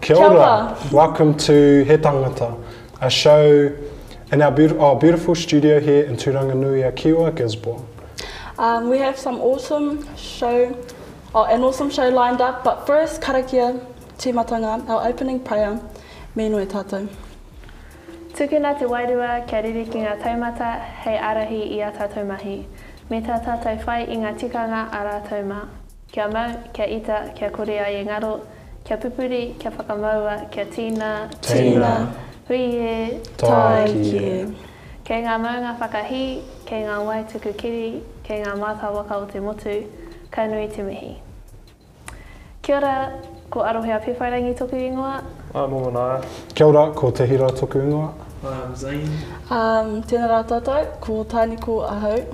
Kia ora. Welcome to He Tangata, a show in our beautiful studio here in Turanganui-a-Kiwa, Gisborne. We have some awesome show lined up, but first, karakia tīmatanga, our opening prayer, me nui tātou. Tukuna te wairua, kia riri ki ngā taumata, hei arahi i a tātou mahi. Me tā tātou whai i ngā tikanga a rātou mā. Kia mau, kia ita, kia korea i ngaro, kia pupuri, kia whakamaua, kia tīna, hui e, tai kie. Kei ngā maunga whakahi, kei ngā waituku kiri, kei ngā māta waka o te motu, ka nui te mihi. Kia ora, ko Arohea Pewhairangi toku ingoa. Momonara. Kia ora, ko Te Hira toku ingoa. I'm Zane. Tēnā rā tātou, ko Tāni ko Ahau.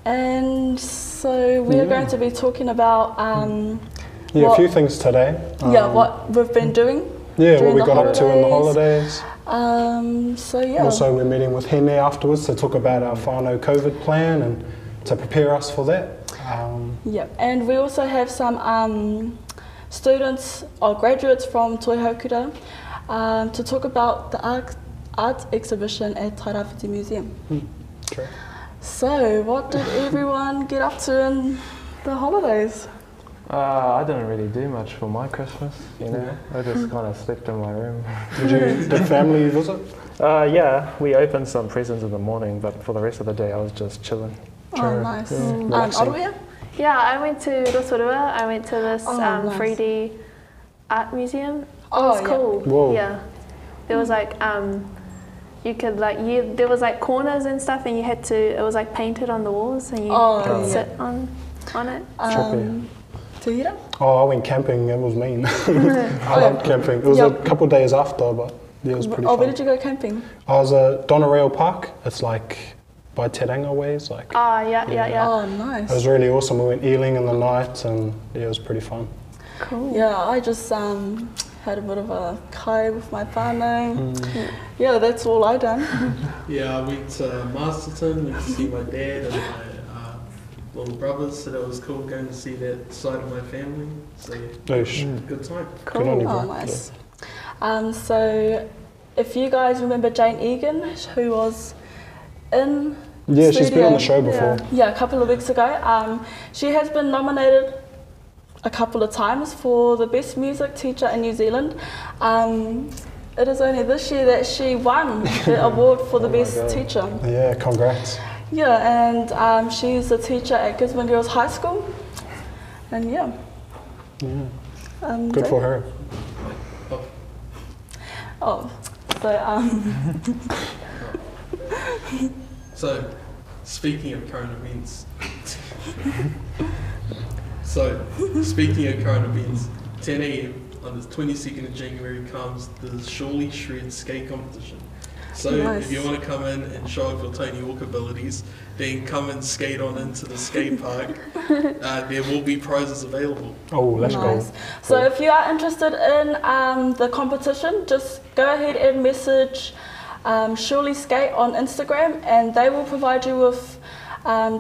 And so we are going to be talking about a few things today. What we've been doing. Yeah, what we got up to in the holidays. So Also, we're meeting with Hine afterwards to talk about our whānau COVID plan and to prepare us for that. And we also have some students or graduates from Toihoukura to talk about the art exhibition at Te Tairawhiti Museum. True. So, what did everyone get up to in the holidays? I didn't really do much for my Christmas, you know. I just kind of slept in my room. Did family visit? Yeah, we opened some presents in the morning, but for the rest of the day I was just chilling. Oh, nice. Relaxing. Yeah, I went to Rotorua. I went to this 3D art museum. It was cool. Whoa. Yeah, there was like you could there was like corners and stuff, and you had to. It was like painted on the walls, and you could sit on it. Te Hira? Oh, I went camping. It was mean. I loved camping. It was a couple of days after, but it was pretty fun. Where did you go camping? I was at Donorail Park. It's like by Te Ranga ways. Like. Yeah. Oh, nice. It was really awesome. We went eeling in the night, and it was pretty fun. Cool. Yeah, I just had a bit of a kai with my whānau. Yeah, that's all I done. Yeah, I went to Masterton to see my dad and my little brothers, so that was cool going to see that side of my family. So yeah, good time. Cool. Nice. So if you guys remember Jane Egan, who was in studio, she's been on the show before. Yeah, a couple of weeks ago. She has been nominated a couple of times for the Best Music Teacher in New Zealand. It is only this year that she won the award for the Best Teacher. Yeah, congrats. Yeah, and she's a teacher at Gisborne Girls High School. And good for her. So, speaking of current events, 10 a.m. on the 22nd of January comes the Surely Shred skate competition. So if you want to come in and show off your Toihoukura abilities, then come and skate on into the skate park. There will be prizes available. Oh, let's go. So if you are interested in the competition, just go ahead and message Surely Skate on Instagram, and they will provide you with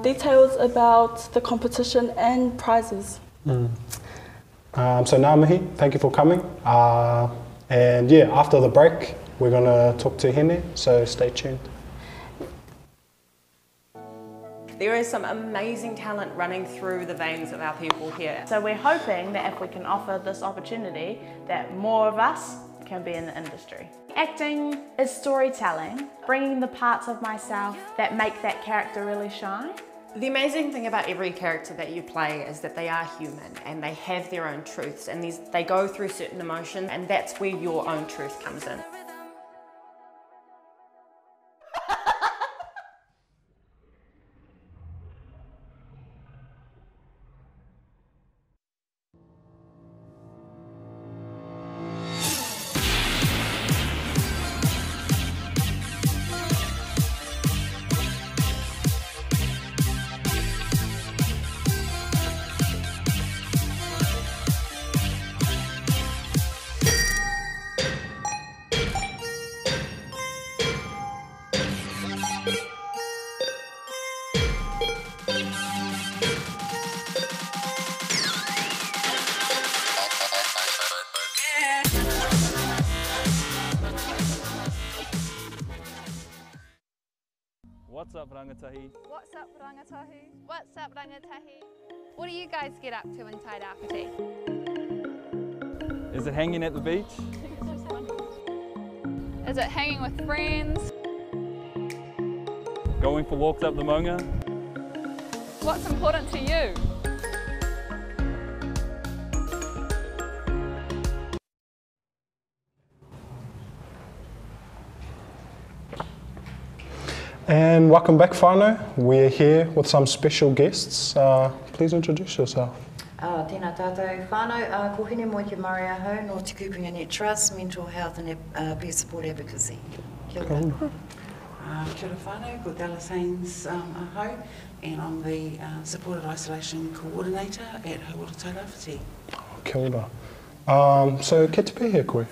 details about the competition and prizes. So now, Mihi, thank you for coming. And after the break, we're going to talk to Hine, so stay tuned. There is some amazing talent running through the veins of our people here. So we're hoping that if we can offer this opportunity, that more of us can be in the industry. Acting is storytelling, bringing the parts of myself that make that character really shine. The amazing thing about every character that you play is that they are human and they have their own truths, and they go through certain emotions, and that's where your own truth comes in. What's up, Rangatahi? What's up, Rangatahi? What's up, Rangatahi? What do you guys get up to in Te Tairawhiti? Is it hanging at the beach? Is it hanging with friends? Going for walks up the Maunga? What's important to you? And welcome back, whānau. We're here with some special guests. Please introduce yourself. Tēnā tātou whānau, ko Hine Moeke-Murray ahau no Te Kupinga Net Trust, Mental Health and Peer Support Advocacy. Kia ora. Kia ora whānau, ko Dallas Haynes ahau, and I'm the Supported Isolation Coordinator at Te Tairawhiti. Kia ora. So, ke te pēhea koe?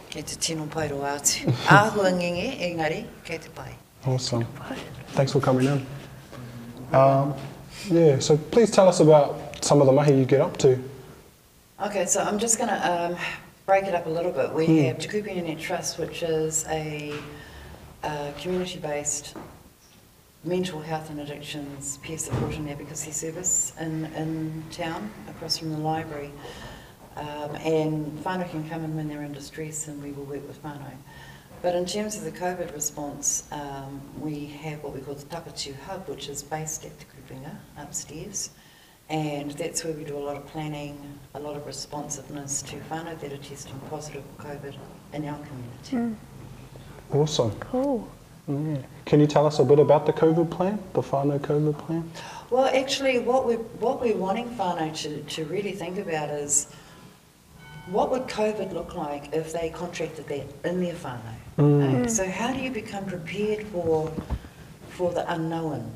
Kei te tino pai ro atu. Āhua ngenge, engari, kei te pai. Awesome. Thanks for coming in. Yeah, so please tell us about some of the mahi you get up to. Okay, so I'm just going to break it up a little bit. We have Te Kupinga Net Trust, which is a community-based mental health and addictions peer support and advocacy service in town, across from the library. And whānau can come in when they're in distress and we will work with whānau. But in terms of the COVID response, we have what we call the Takatu Hub, which is based at Te Kupinga, upstairs. And that's where we do a lot of planning, a lot of responsiveness to whānau that are testing positive for COVID in our community. Awesome. Cool. Yeah. Can you tell us a bit about the COVID plan, the whānau COVID plan? Well, actually, what we're wanting whānau to really think about is, what would COVID look like if they contracted that in their whānau? So how do you become prepared for the unknown?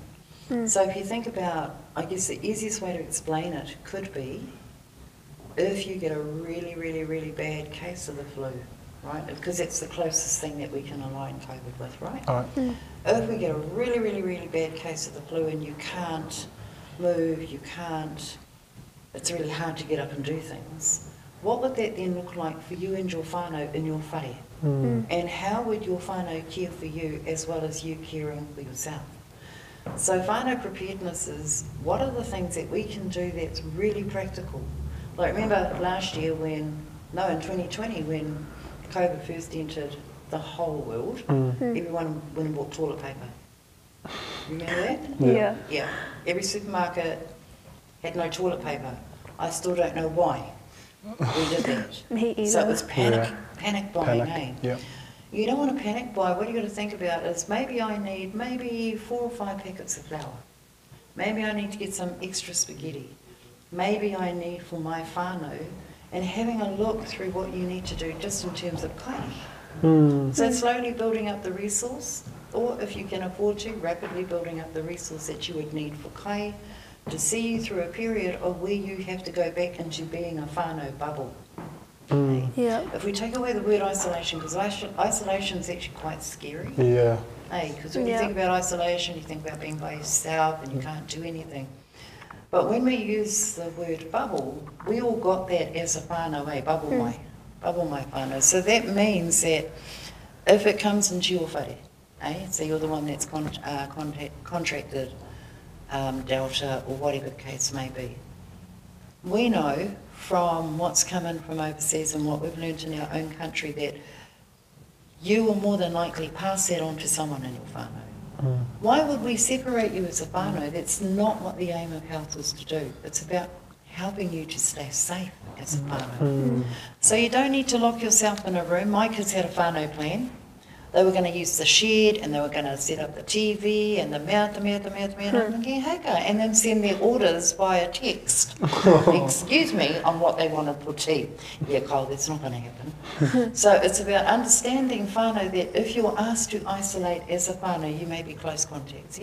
So if you think about, I guess the easiest way to explain it could be, if you get a really, really, really bad case of the flu, right? Because it's the closest thing that we can align COVID with, right? If we get a really, really, really bad case of the flu and you can't move, it's really hard to get up and do things, what would that then look like for you and your whānau in your whare? And how would your whānau care for you as well as you caring for yourself? So whānau preparedness is, what are the things that we can do that's really practical? Like remember last year in 2020 when COVID first entered the whole world, everyone went and bought toilet paper. Remember that? Yeah. Every supermarket had no toilet paper. I still don't know why we did that. Me either. So it was panic buying, eh? Yeah. You don't want to panic buy. What you got to think about is, maybe I need 4 or 5 packets of flour. Maybe I need to get some extra spaghetti. Maybe I need for my whānau, and having a look through what you need to do just in terms of kai. So slowly building up the resource, or if you can afford to, rapidly building up the resource that you would need for kai to see you through a period of where you have to go back into being a whānau bubble. If we take away the word isolation, because isolation is actually quite scary. Because when you think about isolation, you think about being by yourself and you can't do anything. But when we use the word bubble, we all got that as a whānau, bubble mai whānau. So that means that if it comes into your whare, so you're the one that's contracted Delta or whatever the case may be, we know from what's come in from overseas and what we've learned in our own country that you will more than likely pass that on to someone in your whānau. Why would we separate you as a whānau? That's not what the aim of health is to do. It's about helping you to stay safe as a whānau. So you don't need to lock yourself in a room. My kids had a whānau plan. They were going to use the shed and they were going to set up the TV and the mea, and then send their orders via text, excuse me, on what they wanted for tea. Yeah, Kyle, that's not going to happen. So it's about understanding whānau that if you're asked to isolate as a whānau, you may be close contacts,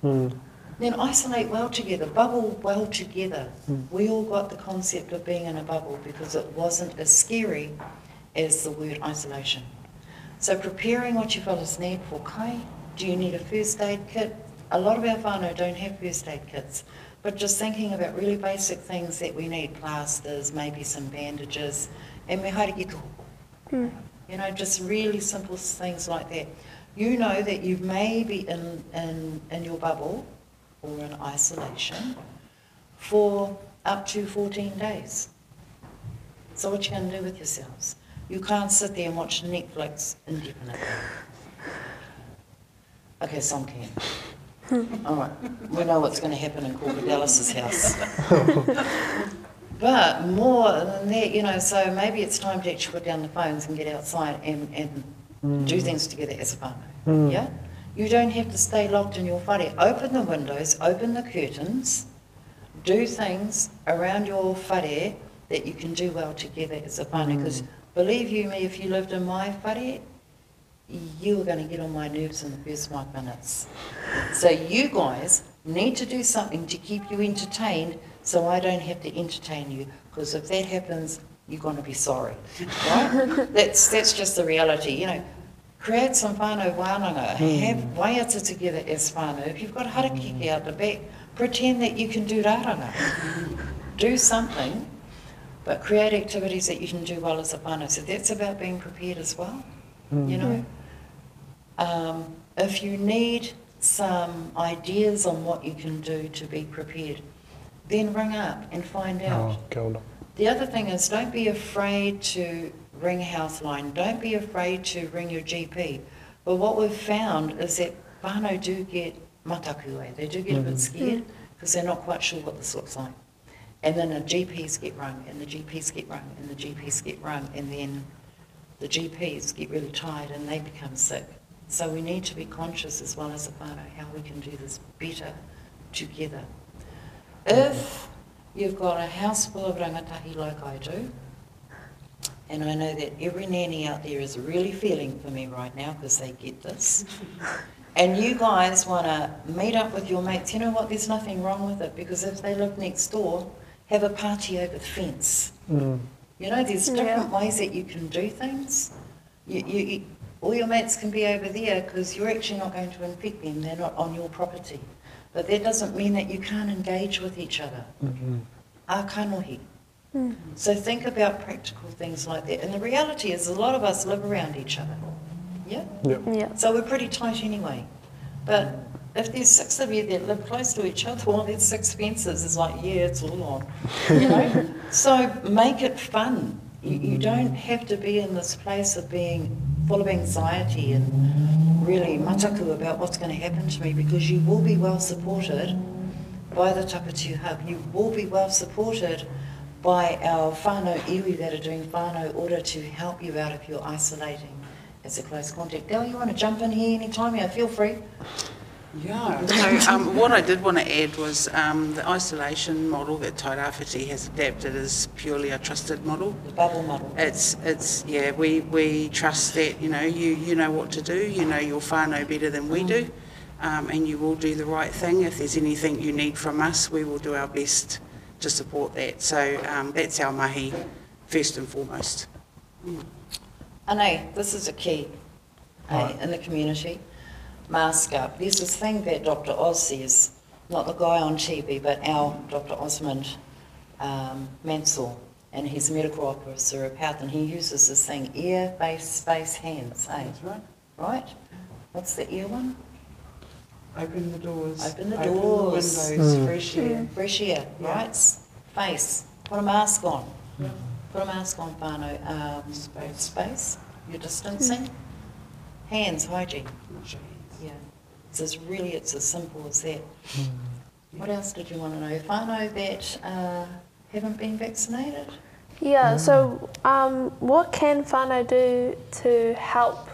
Then isolate well together, bubble well together. We all got the concept of being in a bubble because it wasn't as scary as the word isolation. So preparing what you fellas need for kai. Do you need a first aid kit? A lot of our whānau don't have first aid kits, but just thinking about really basic things that we need, plasters, maybe some bandages, and me haere ki tō. You know, just really simple things like that. You know that you may be in your bubble or in isolation for up to 14 days. So what you going to do with yourselves? You can't sit there and watch Netflix indefinitely. Okay, some can. All right, we know what's going to happen in Corby Dallas's house. But more than that, you know, so maybe it's time to actually put down the phones and get outside and do things together as a whānau, yeah? You don't have to stay locked in your whare. Open the windows, open the curtains, do things around your whare that you can do well together as a whānau. Because believe you me, if you lived in my whare, you were going to get on my nerves in the first 5 minutes. So you guys need to do something to keep you entertained so I don't have to entertain you, because if that happens, you're going to be sorry, right? That's just the reality, you know. Create some whānau wānanga, have waiata together as whānau. If you've got harakeke out the back, pretend that you can do rāranga. Do something, but create activities that you can do well as a whānau. So that's about being prepared as well, you know. If you need some ideas on what you can do to be prepared, then ring up and find out. The other thing is, don't be afraid to ring Healthline, don't be afraid to ring your GP. But what we've found is that whānau do get matakue, they do get a bit scared because they're not quite sure what this looks like. And then the GPs get rung, and the GPs get rung, and the GPs get rung, and then the GPs get really tired and they become sick. So we need to be conscious as well as a whānau how we can do this better together. If you've got a house full of rangatahi like I do, and I know that every nanny out there is really feeling for me right now because they get this, and you guys want to meet up with your mates, you know what, there's nothing wrong with it, because if they live next door, have a party over the fence. You know, there's different ways that you can do things. All your mates can be over there because you're actually not going to infect them, they're not on your property. But that doesn't mean that you can't engage with each other. Ākanohi. So think about practical things like that. And the reality is a lot of us live around each other. Yeah? So we're pretty tight anyway. But if there's 6 of you that live close to each other, well, there's 6 fences. It's like, yeah, it's all on. You know? So make it fun. You don't have to be in this place of being full of anxiety and really mataku about what's going to happen to me, because you will be well supported by the Tapatū Hub. You will be well supported by our whānau iwi that are doing whānau ora to help you out if you're isolating as a close contact. Dale, you want to jump in here anytime? Yeah, feel free. Yeah, so what I did want to add was the isolation model that Te Tairawhiti has adapted is purely a trusted model. The bubble model. It's yeah, we trust that, you know, you know what to do, you know your whānau better than we do, and you will do the right thing. If there's anything you need from us, we will do our best to support that. So that's our mahi, first and foremost. Anei, this is a key in the community. Mask up. There's this thing that Dr. Oz says, not the guy on TV, but our Dr. Osmond Mansell, and he's a medical officer of health, and he uses this thing, ear, face, space, hands. That's right. Right? What's the ear one? Open the doors. Open the doors. Open the windows, fresh air. Fresh air, right? Face. Put a mask on. Put a mask on, whānau. Space. You're distancing. Hands, hygiene. Yeah. So it's as simple as that. What else did you want to know? Whānau that haven't been vaccinated? Yeah, so what can whānau do to help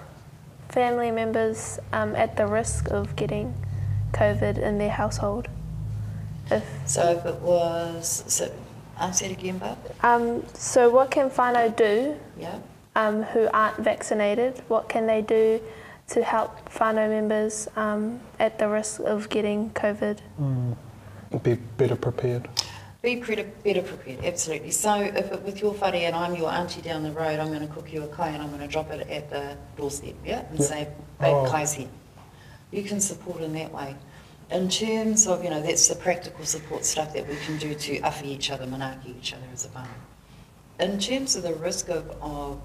family members at the risk of getting COVID in their household? So if it was, answer it again, Bob. So what can whānau do who aren't vaccinated? What can they do to help whānau members at the risk of getting COVID? Be better prepared. Be better prepared, absolutely. So if it, with your whare and I'm your auntie down the road, I'm going to cook you a kai and I'm going to drop it at the doorstep, and say, bake kai's here. You can support in that way. In terms of, you know, that's the practical support stuff that we can do to awhi each other, manaki each other as a whānau. In terms of the risk of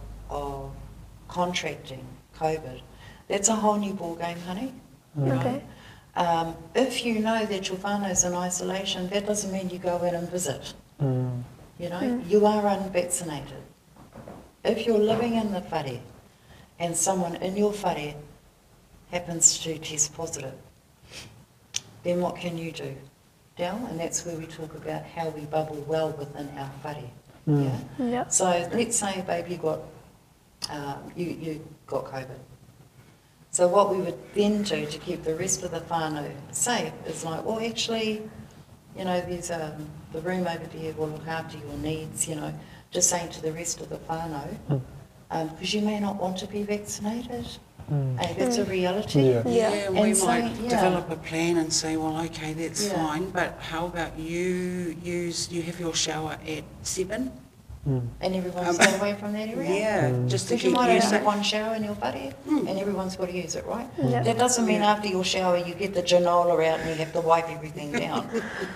contracting COVID, That's a whole new ball game, honey. Okay. If you know that your whānau's in isolation, that doesn't mean you go in and visit. You know, you are unvaccinated. If you're living in the whare and someone in your whare happens to test positive, then what can you do? Del? And that's where we talk about how we bubble well within our whare. Yeah? So let's say, babe, you got COVID. So what we would then do to keep the rest of the whānau safe is like, well, actually, you know, there's the room over there will look after your needs, you know, just saying to the rest of the whānau, because you may not want to be vaccinated. That's a reality. And we might develop a plan and say, well, okay, that's fine, but how about you have your shower at 7? And everyone's stay away from that area? Just to keep you might only safe. have one shower in your whare and everyone's got to use it, right? That doesn't mean after your shower you get the genola out and you have to wipe everything down.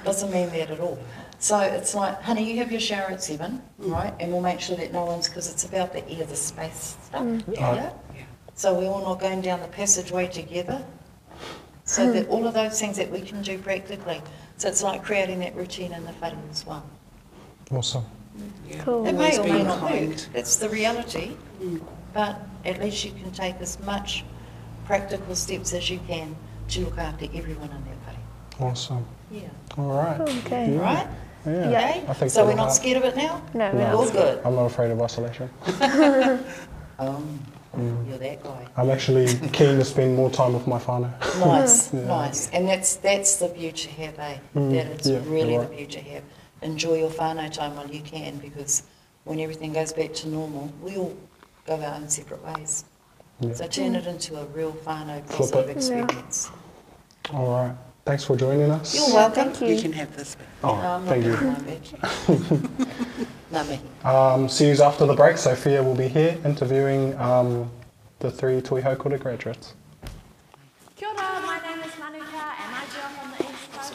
Doesn't mean that at all. So it's like, honey, you have your shower at 7, right? And we'll make sure that no one's, because it's about the air, the space stuff. So we're all not going down the passageway together. So that all of those things that we can do practically. So it's like creating that routine in the whare as well. Awesome. Cool. It may or may not work. That's the reality. But at least you can take as much practical steps as you can to look after everyone in that whare. Awesome. Yeah. All right. Okay. Right? Yeah. I think so we're not scared of it now? No, we're all not. good. I'm not afraid of isolation. You're that guy. I'm actually keen to spend more time with my whānau. Nice, nice. And that's the view to have, eh? That it's really the view to have. Enjoy your whānau time while you can, because when everything goes back to normal, we all go our own separate ways. So turn it into a real whānau positive experience. All right. Thanks for joining us. You're welcome. You can have this. Oh, thank you. No, me. See you after the break. Sophia will be here interviewing the 3 Toihoukura graduates. Kia ora, my name is Manuka and I grew up on the East Coast.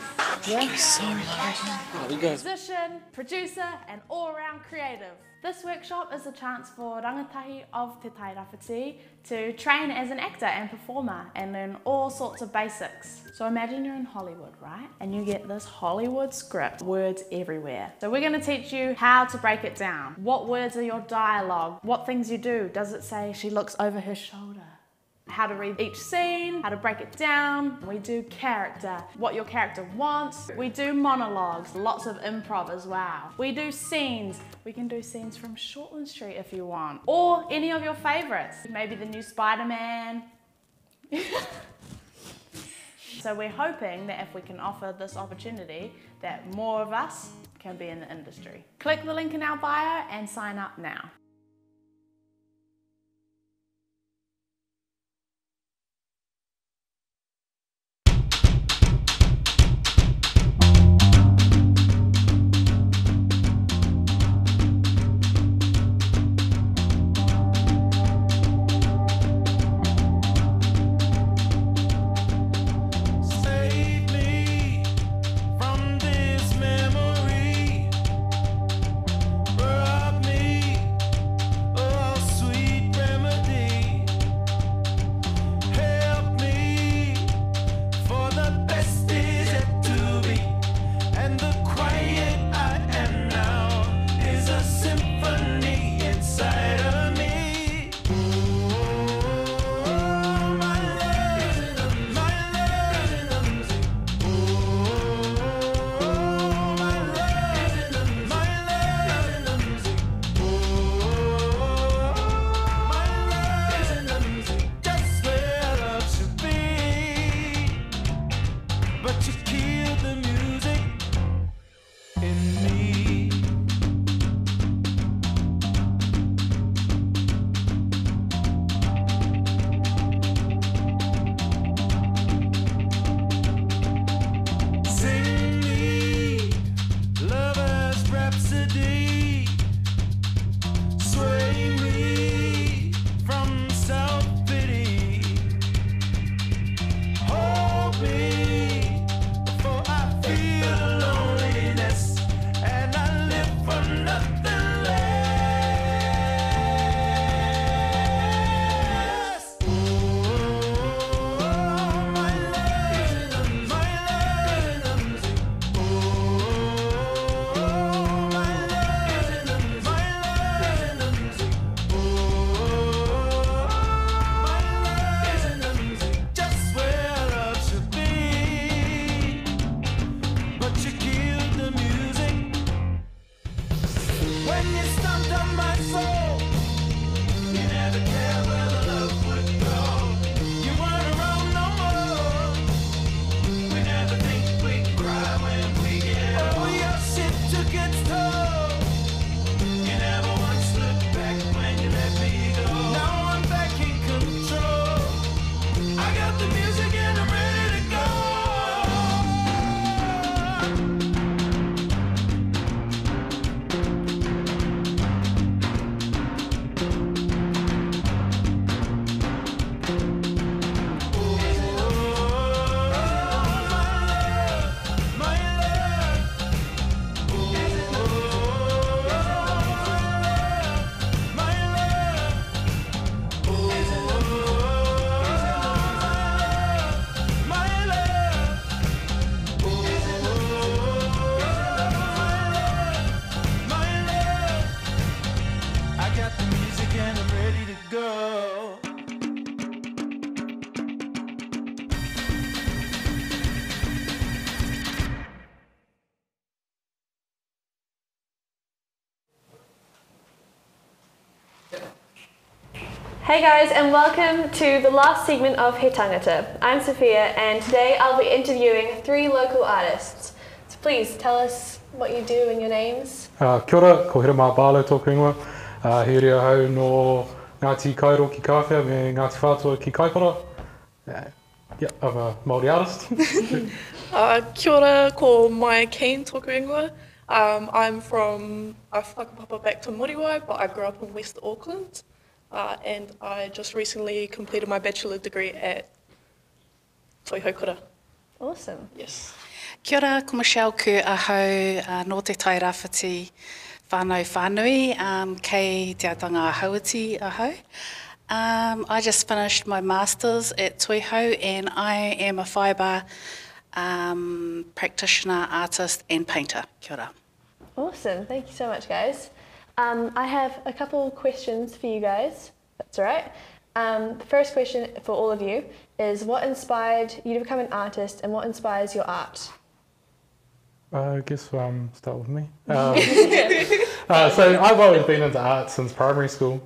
Musician, producer and all-round creative. This workshop is a chance for Rangatahi of Te Tairawhiti to train as an actor and performer and learn all sorts of basics. So imagine you're in Hollywood, right? And you get this Hollywood script, words everywhere. So we're going to teach you how to break it down. What words are your dialogue? What things you do? Does it say she looks over her shoulder? How to read each scene, how to break it down. We do character, what your character wants. We do monologues, lots of improv as well. We do scenes. We can do scenes from Shortland Street if you want, or any of your favorites. Maybe the new Spider-Man. So we're hoping that if we can offer this opportunity, that more of us can be in the industry. Click the link in our bio and sign up now. Hey guys, and welcome to the last segment of He Tangata. I'm Sophia, and today I'll be interviewing 3 local artists. So please tell us what you do and your names. Kia ora, ko Haere Mai tōku ingoa. He reo hau no Ngāti Kairo ki Kawhia me Ngāti Whātua ki Kaipara. Yeah, I'm a Māori artist. Kia ora, ko Mai tōku ingoa. I'm from whakapapa back to Muriwai, but I grew up in West Auckland. And I just recently completed my bachelor degree at Toihoukura. Awesome. Yes. Kia ora, ko Michelle Ku ahau no Te Tairawhiti whanau whanui kei te atanga hauiti ahau. I just finished my masters at Toihou and I am a fibre practitioner, artist and painter. Kia ora. Awesome, thank you so much guys. I have a couple questions for you guys, that's all right. The first question for all of you is what inspired you to become an artist and what inspires your art? I guess start with me. So I've always been into art since primary school.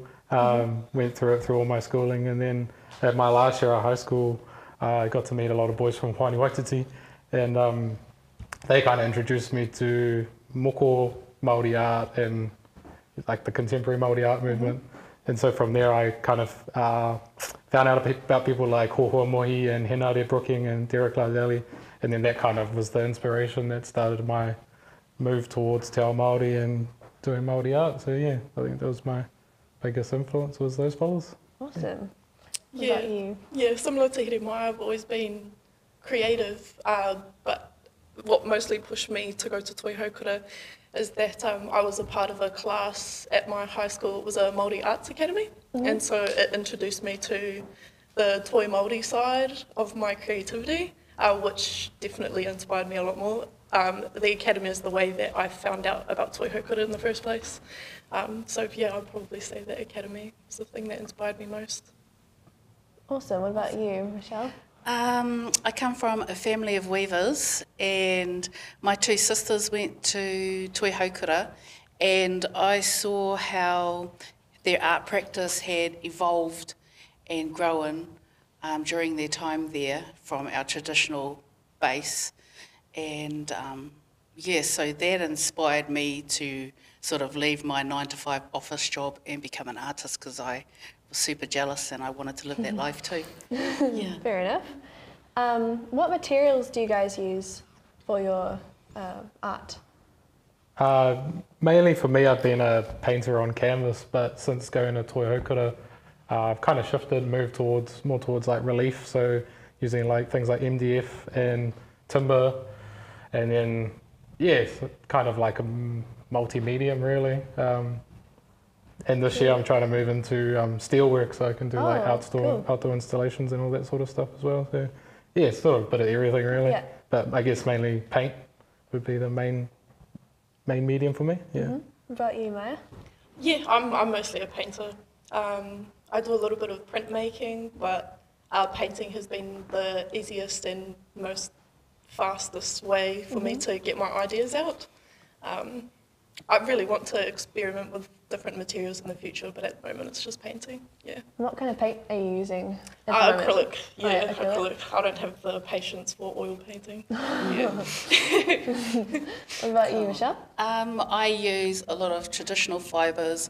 Went through it through all my schooling, and then at my last year at high school I got to meet a lot of boys from Hine Moeke-Murray, and they kind of introduced me to moko Māori art and like the contemporary Māori art movement. And so from there I kind of found out about people like Hohua Mohi and Henare Brooking and Derek Lardeli, and then that kind of was the inspiration that started my move towards Te Ao Māori and doing Māori art. So yeah, I think that was my biggest influence, was those fellas. Awesome. What Yeah, about you? yeah, similar to Haere Mai, I've always been creative, but what mostly pushed me to go to Toihoukura is that I was a part of a class at my high school. It was a Māori Arts Academy, and so it introduced me to the Toi Māori side of my creativity, which definitely inspired me a lot more. The academy is the way that I found out about Toihoukura in the first place. So yeah, I'd probably say the academy is the thing that inspired me most. Awesome, what about you, Michelle? I come from a family of weavers, and my 2 sisters went to Toihoukura, and I saw how their art practice had evolved and grown during their time there from our traditional base. And yeah, so that inspired me to sort of leave my 9-to-5 office job and become an artist, because I was super jealous and I wanted to live that life too. Yeah. Fair enough. What materials do you guys use for your art? Mainly for me, I've been a painter on canvas, but since going to Toihoukura, I've kind of shifted, moved more towards like relief, so using like things like MDF and timber, and then yeah, kind of like a multi-medium really. And this year I'm trying to move into steelwork, so I can do like outdoor installations and all that sort of stuff as well. So yeah, sort of a bit of everything really. Yeah. But I guess mainly paint would be the main medium for me. Yeah. What about you, Maya? Yeah, I'm mostly a painter. I do a little bit of printmaking, but painting has been the easiest and most fastest way for me to get my ideas out. I really want to experiment with different materials in the future, but at the moment it's just painting, yeah. What kind of paint are you using at the acrylic, moment? yeah, Oh, acrylic. I don't have the patience for oil painting. Yeah. What about you, Michelle? I use a lot of traditional fibres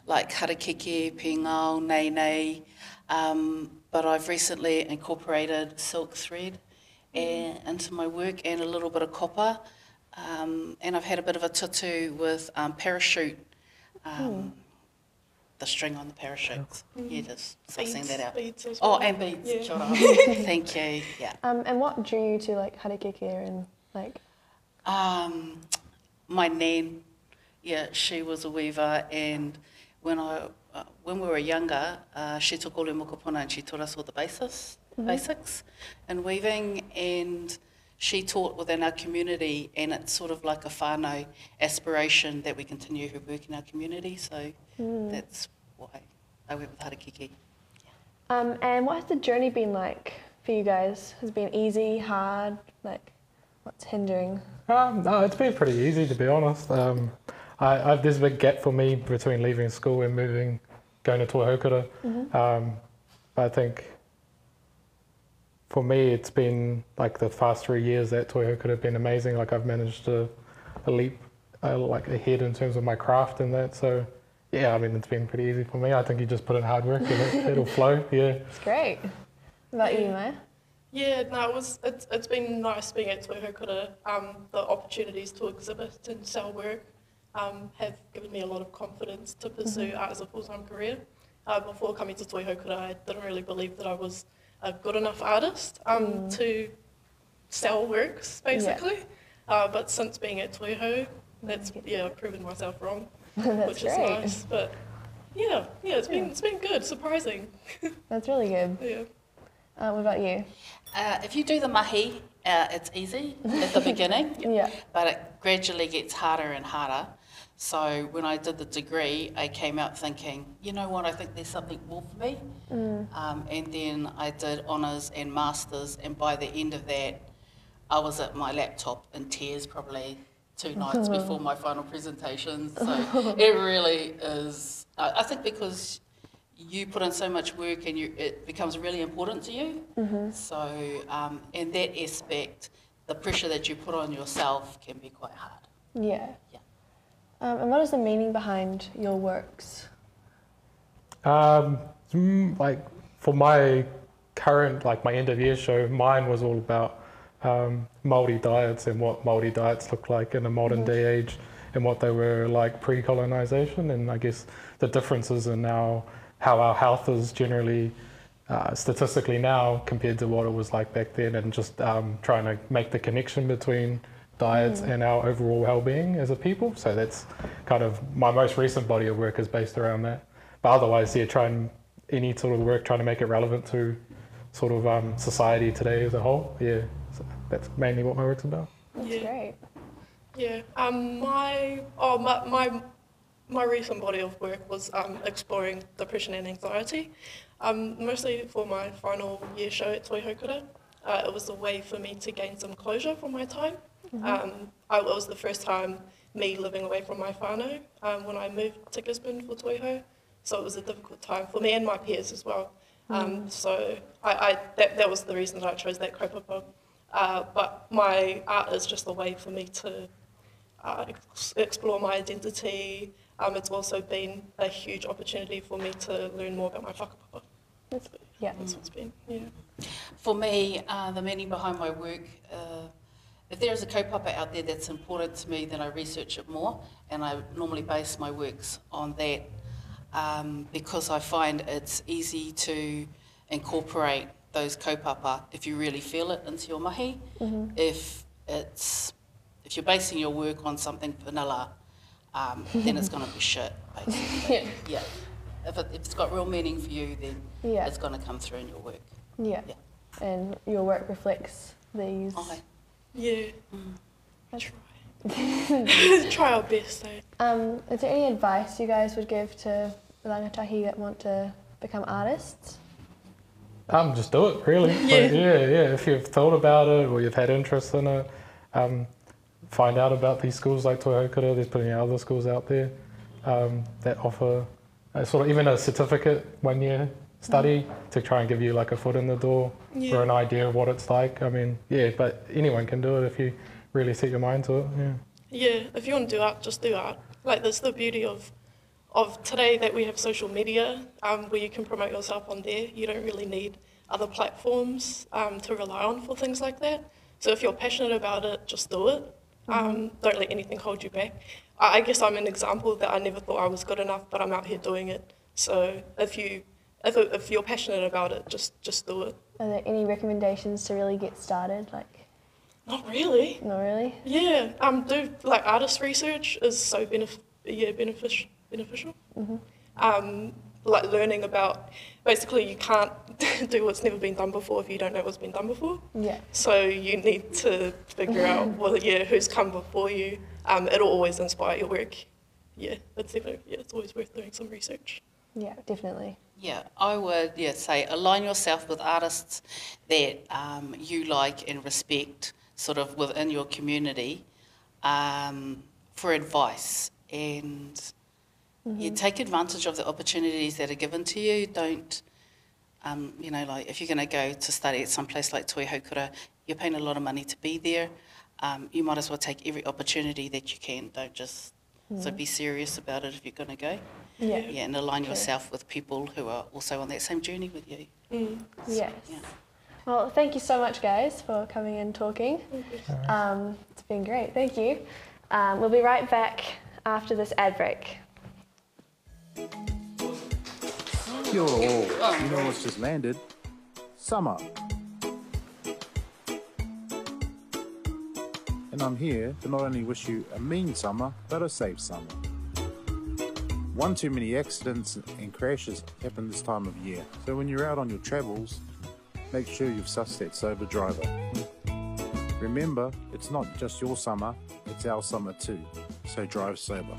like harakeke, pingao, nei, but I've recently incorporated silk thread into my work and a little bit of copper. And I've had a bit of a tutu with parachute, the string on the parachute. Yeah, just sussing that out. Beads as well. Oh, and beads. Yeah. Thank you. Yeah. And what drew you to like harakeke and like? My nan, yeah, she was a weaver, and when we were younger, she took all her mokopuna and she taught us all the basics in weaving, and she taught within our community, and it's sort of like a whānau aspiration that we continue her work in our community, so that's why I went with harakeke. And what has the journey been like for you guys? Has it been easy, hard, like what's hindering? No, it's been pretty easy to be honest. There's a big gap for me between leaving school and moving going to Toihoukura. But I think for me, it's been like the past 3 years at Toihoukura have been amazing. Like I've managed to leap like ahead in terms of my craft and that. So yeah, I mean, it's been pretty easy for me. I think you just put in hard work and it'll flow. Yeah. It's great. What about you, Maya? Yeah, no, it's been nice being at Toihoukura. The opportunities to exhibit and sell work have given me a lot of confidence to pursue art as a full-time career. Before coming to Toihoukura, I didn't really believe that I was a good enough artist to sell works, basically. But since being at Toiho, that's I've proven myself wrong, which is nice. But yeah, it's been good, surprising. That's really good. Yeah. What about you? If you do the mahi, it's easy at the beginning, but it gradually gets harder and harder. So when I did the degree, I came out thinking, you know what, I think there's something more for me. And then I did honours and masters, and by the end of that, I was at my laptop in tears probably 2 nights before my final presentation. So it really is, I think because you put in so much work and it becomes really important to you. So in that aspect, the pressure that you put on yourself can be quite hard. Yeah. And what is the meaning behind your works? Like for my current, like my end of year show, mine was all about Māori diets and what Māori diets look like in a modern day age and what they were like pre-colonisation, and I guess the differences in now how our health is generally statistically now compared to what it was like back then, and just trying to make the connection between diets and our overall well-being as a people. So that's kind of my most recent body of work is based around that. But otherwise, any sort of work trying to make it relevant to sort of society today as a whole. Yeah, so that's mainly what my work's about. That's great. Yeah, my recent body of work was exploring depression and anxiety, mostly for my final year show at Toihoukura. It was a way for me to gain some closure from my time. It was the first time me living away from my whānau when I moved to Gisborne for Toiho, so it was a difficult time for me and my peers as well. So that was the reason that I chose that kaupapa. But my art is just a way for me to explore my identity. It's also been a huge opportunity for me to learn more about my whakapapa. That's what it's been, For me, the meaning behind my work, if there is a kaupapa out there that's important to me, then I research it more, and I normally base my works on that because I find it's easy to incorporate those kaupapa if you really feel it into your mahi. If you're basing your work on something vanilla, then it's going to be shit, basically. If it's got real meaning for you, then it's going to come through in your work. And your work reflects these. Try our best, though. Is there any advice you guys would give to rangatahi that want to become artists? Just do it, really. If you've thought about it or you've had interest in it, find out about these schools like Toihoukura. There's plenty of other schools out there that offer sort of even a certificate 1 year study to try and give you like a foot in the door or an idea of what it's like. I mean, but anyone can do it if you really set your mind to it. If you want to do art, just do art. Like, that's the beauty of today, that we have social media where you can promote yourself on there. You don't really need other platforms to rely on for things like that. So if you're passionate about it, just do it. Don't let anything hold you back. I guess I'm an example that I never thought I was good enough, but I'm out here doing it. So if you're passionate about it, just do it. Are there any recommendations to really get started? Not really. Not really? Yeah, do like artist research is so beneficial. Like learning about, basically you can't do what's never been done before if you don't know what's been done before. So you need to figure out who's come before you. It'll always inspire your work. It's definitely, it's always worth doing some research. Yeah, definitely. Yeah, I would say align yourself with artists that you like and respect, sort of within your community, for advice. And You take advantage of the opportunities that are given to you. Don't, you know, like if you're going to go to study at some place like Toihoukura, you're paying a lot of money to be there. You might as well take every opportunity that you can. Don't just, so be serious about it if you're going to go. Yeah. Yeah, and align yourself with people who are also on that same journey with you. Yes. Yeah. Well, thank you so much, guys, for coming and talking. It's been great. Thank you. We'll be right back after this ad break. Kia ora all. You know what's just landed? Summer. And I'm here to not only wish you a mean summer, but a safe summer. One too many accidents and crashes happen this time of year. So when you're out on your travels, make sure you've sussed that sober driver. Remember, it's not just your summer, it's our summer too. So drive sober.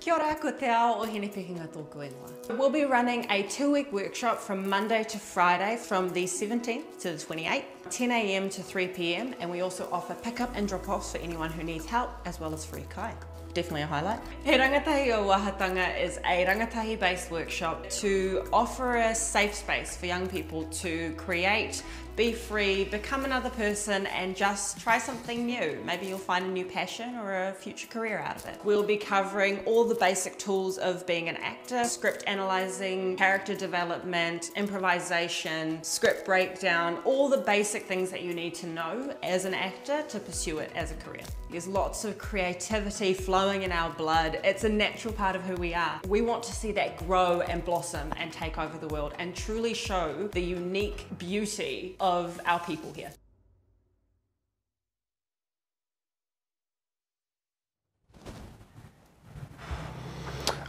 Kia ora, ko te ao o Hine Pekinga tōku ingoa. We'll be running a 2-week workshop from Monday to Friday from the 17th to the 28th, 10 a.m. to 3 p.m. and we also offer pick-up and drop-offs for anyone who needs help, as well as free kai. Definitely a highlight. He Rangatahi o Wahatanga is a rangatahi-based workshop to offer a safe space for young people to create, be free, become another person, and just try something new. Maybe you'll find a new passion or a future career out of it. We'll be covering all the basic tools of being an actor, script analyzing, character development, improvisation, script breakdown, all the basic things that you need to know as an actor to pursue it as a career. There's lots of creativity flowing in our blood. It's a natural part of who we are. We want to see that grow and blossom and take over the world and truly show the unique beauty of our people here.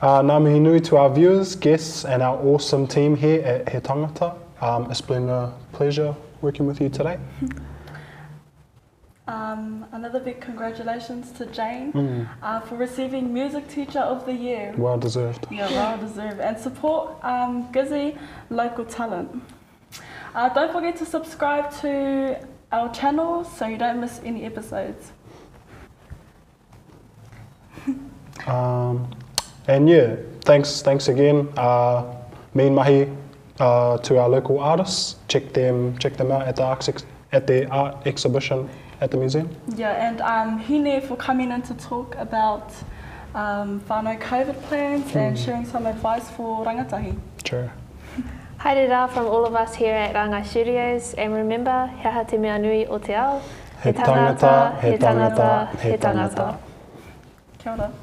Ngā mihi nui to our viewers, guests and our awesome team here at He Tangata. It's been a pleasure working with you today. Another big congratulations to Jane for receiving Music Teacher of the Year. Well deserved. Yeah, well deserved. And support Gizzy local talent. Don't forget to subscribe to our channel so you don't miss any episodes. And yeah, thanks again. Mean mahi to our local artists. Check them out at the art exhibition at the museum. Yeah, and Hine for coming in to talk about whanau COVID plans and sharing some advice for Rangatahi. Sure. Haere rā from all of us here at Rangai Studios, and remember, he aha te mea nui o te ao. He tangata, he tangata, he tangata. Kia ora.